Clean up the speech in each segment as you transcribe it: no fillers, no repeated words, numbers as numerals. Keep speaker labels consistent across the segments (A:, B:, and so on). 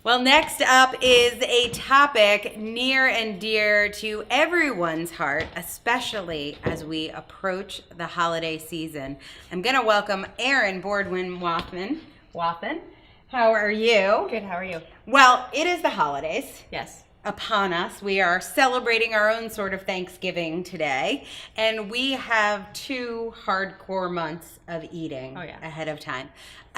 A: Well, next up is a topic near and dear to everyone's heart, especially as we approach the holiday season. I'm going to welcome Erin Boardman Wathen. How are you?
B: Good, how are you?
A: Well, it is the holidays.
B: Yes.
A: Upon us. We are celebrating our own sort of Thanksgiving today, and we have 2 hardcore months of eating ahead of time.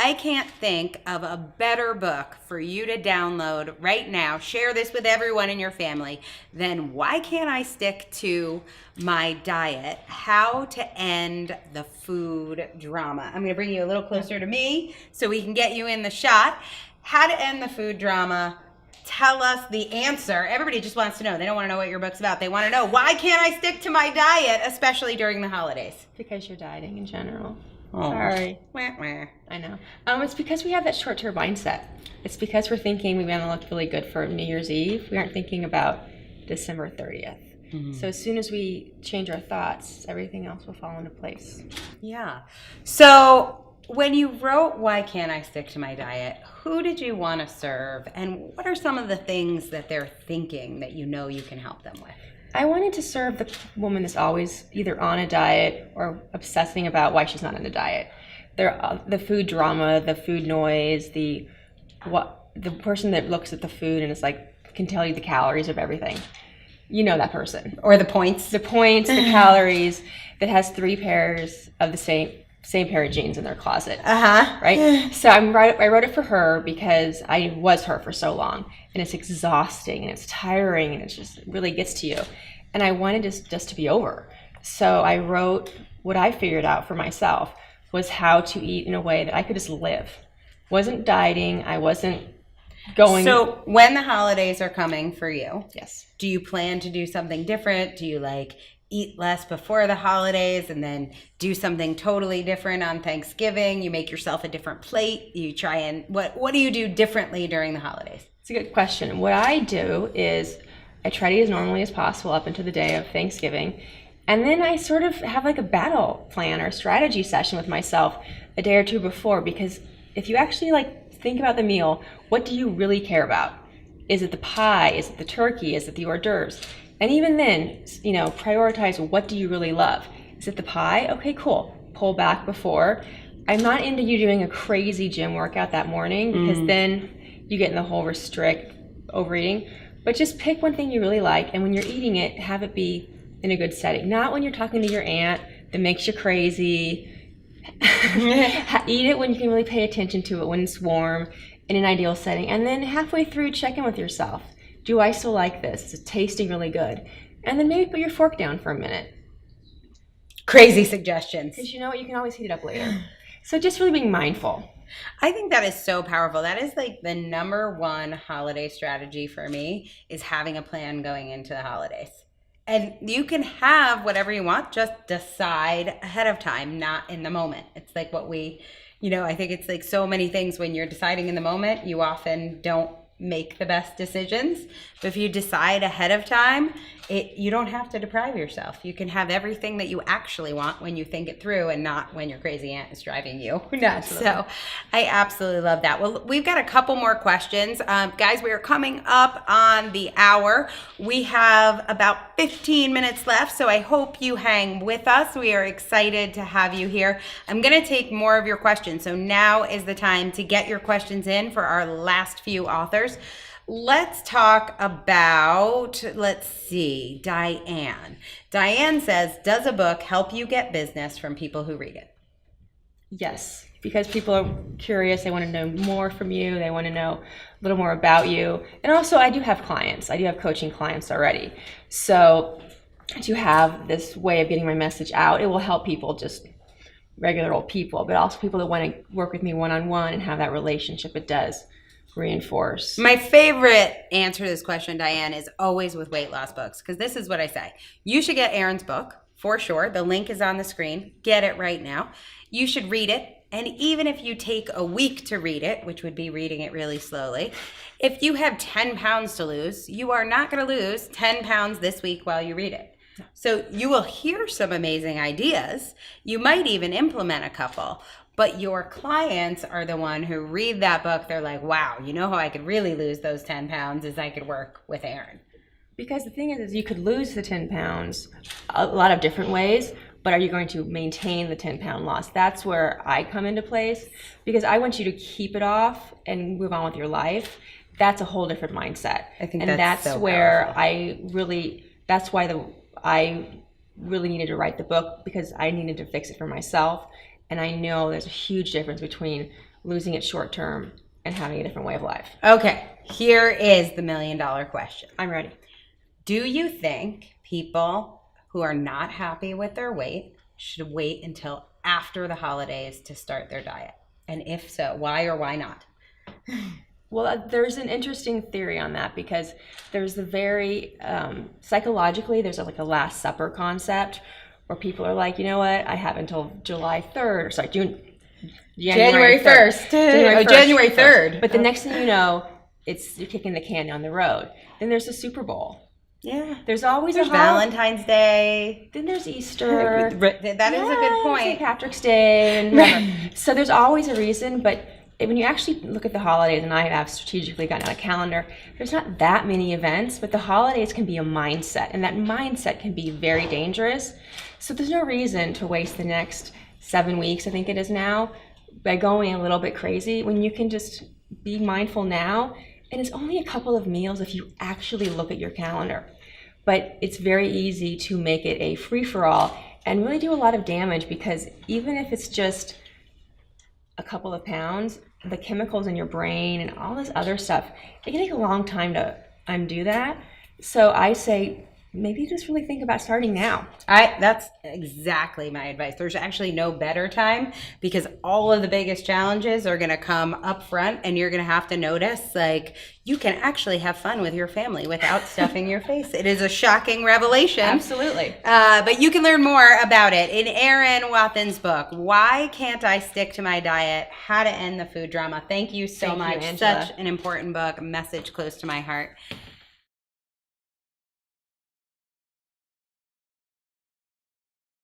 A: I can't think of a better book for you to download right now, share this with everyone in your family, than Why Can't I Stick to My Diet? How to End the Food Drama. I'm going to bring you a little closer to me so we can get you in the shot. How to End the Food Drama. Tell us the answer. Everybody just wants to know. They don't want to know what your book's about. They want to know, why can't I stick to my diet, especially during the holidays?
B: Because you're dieting in general.
A: Oh.
B: Sorry.
A: Wah, wah.
B: I know. It's because we have that short-term mindset. It's because we're thinking we want to look really good for New Year's Eve. We aren't thinking about December 30th. Mm-hmm. So as soon as we change our thoughts, everything else will fall into place.
A: Yeah. So when you wrote Why Can't I Stick to My Diet, who did you want to serve, and what are some of the things that they're thinking that you know you can help them with?
B: I wanted to serve the woman that's always either on a diet or obsessing about why she's not on a diet. The food drama, the food noise, the person that looks at the food and is like, can tell you the calories of everything. You know that person.
A: Or the points.
B: The points, the calories, that has 3 pairs of the same pair of jeans in their closet. Right? So I wrote it for her because I was her for so long, and it's exhausting and it's tiring and it just really gets to you. And I wanted just to be over. So I wrote what I figured out for myself was how to eat in a way that I could just live. Wasn't dieting, I wasn't going.
A: So when the holidays are coming for you,
B: yes,
A: do you plan to do something different? Do you eat less before the holidays and then do something totally different on Thanksgiving? You make yourself a different plate. You try and what do you do differently during the holidays?
B: It's a good question. What I do is I try to eat as normally as possible up until the day of Thanksgiving. And then I sort of have like a battle plan or strategy session with myself a day or 2 before, because if you actually think about the meal, what do you really care about? Is it the pie? Is it the turkey? Is it the hors d'oeuvres? And even then, prioritize, what do you really love? Is it the pie? Okay, cool. Pull back before. I'm not into you doing a crazy gym workout that morning, because then you get in the whole restrict overeating. But just pick one thing you really like, and when you're eating it, have it be in a good setting. Not when you're talking to your aunt that makes you crazy. Eat it when you can really pay attention to it, when it's warm, in an ideal setting. And then halfway through, check in with yourself. Do I still like this? Is it tasting really good? And then maybe put your fork down for a minute.
A: Crazy suggestions.
B: Because you know what? You can always heat it up later. So just really being mindful.
A: I think that is so powerful. That is the number one holiday strategy for me, is having a plan going into the holidays. And you can have whatever you want, just decide ahead of time, not in the moment. It's like what we, I think it's so many things when you're deciding in the moment, you often don't make the best decisions. But if you decide ahead of time, you don't have to deprive yourself. You can have everything that you actually want when you think it through, and not when your crazy aunt is driving you nuts. So I absolutely love that. Well, we've got a couple more questions. Guys, we are coming up on the hour. We have about 15 minutes left, so I hope you hang with us. We are excited to have you here. I'm going to take more of your questions. So now is the time to get your questions in for our last few authors. Let's talk about, Diane. Diane says, does a book help you get business from people who read it?
B: Yes, because people are curious. They want to know more from you. They want to know a little more about you. And also, I do have clients. I do have coaching clients already. So to have this way of getting my message out, it will help people, just regular old people, but also people that want to work with me one-on-one and have that relationship. It does reinforce.
A: My favorite answer to this question, Diane, is always with weight loss books, because this is what I say. You should get Erin's book, for sure. The link is on the screen. Get it right now. You should read it. And even if you take a week to read it, which would be reading it really slowly, if you have 10 pounds to lose, you are not going to lose 10 pounds this week while you read it. So you will hear some amazing ideas. You might even implement a couple. But your clients are the one who read that book. They're like, wow, you know how I could really lose those 10 pounds is I could work with Erin.
B: Because the thing is you could lose the 10 pounds a lot of different ways, but are you going to maintain the 10-pound loss? That's where I come into place, because I want you to keep it off and move on with your life. That's a whole different mindset.
A: I think
B: and that's
A: so
B: where
A: powerful.
B: that's why I really needed to write the book, because I needed to fix it for myself. And I know there's a huge difference between losing it short term and having a different way of life.
A: Okay, here is the $1 million question.
B: I'm ready.
A: Do you think people who are not happy with their weight should wait until after the holidays to start their diet? And if so, why or why not?
B: Well, there's an interesting theory on that, because there's the very, psychologically, there's like a Last Supper concept where people are like, you know what, I have until January 1st.
A: January 1st. January 3rd.
B: But the next thing you know, you're kicking the can down the road. Then there's the Super Bowl.
A: Yeah.
B: There's always
A: Valentine's Day.
B: Then there's Easter.
A: That is a good point.
B: St. Patrick's Day. And whatever. So there's always a reason, but when you actually look at the holidays, and I have strategically gotten out a calendar, there's not that many events, but the holidays can be a mindset, and that mindset can be very dangerous. So there's no reason to waste the next 7 weeks, I think it is now, by going a little bit crazy, when you can just be mindful now. And it's only a couple of meals if you actually look at your calendar. But it's very easy to make it a free-for-all and really do a lot of damage, because even if it's just a couple of pounds, the chemicals in your brain and all this other stuff, it can take a long time to undo that. So I say, maybe just really think about starting now.
A: That's exactly my advice. There's actually no better time, because all of the biggest challenges are going to come up front, and you're going to have to notice, like, you can actually have fun with your family without stuffing your face. It is a shocking revelation.
B: Absolutely.
A: But you can learn more about it in Erin Wathen's book, Why Can't I Stick to My Diet? How to End the Food Drama. Thank you so much.
B: Angela.
A: Such an important book, a message close to my heart.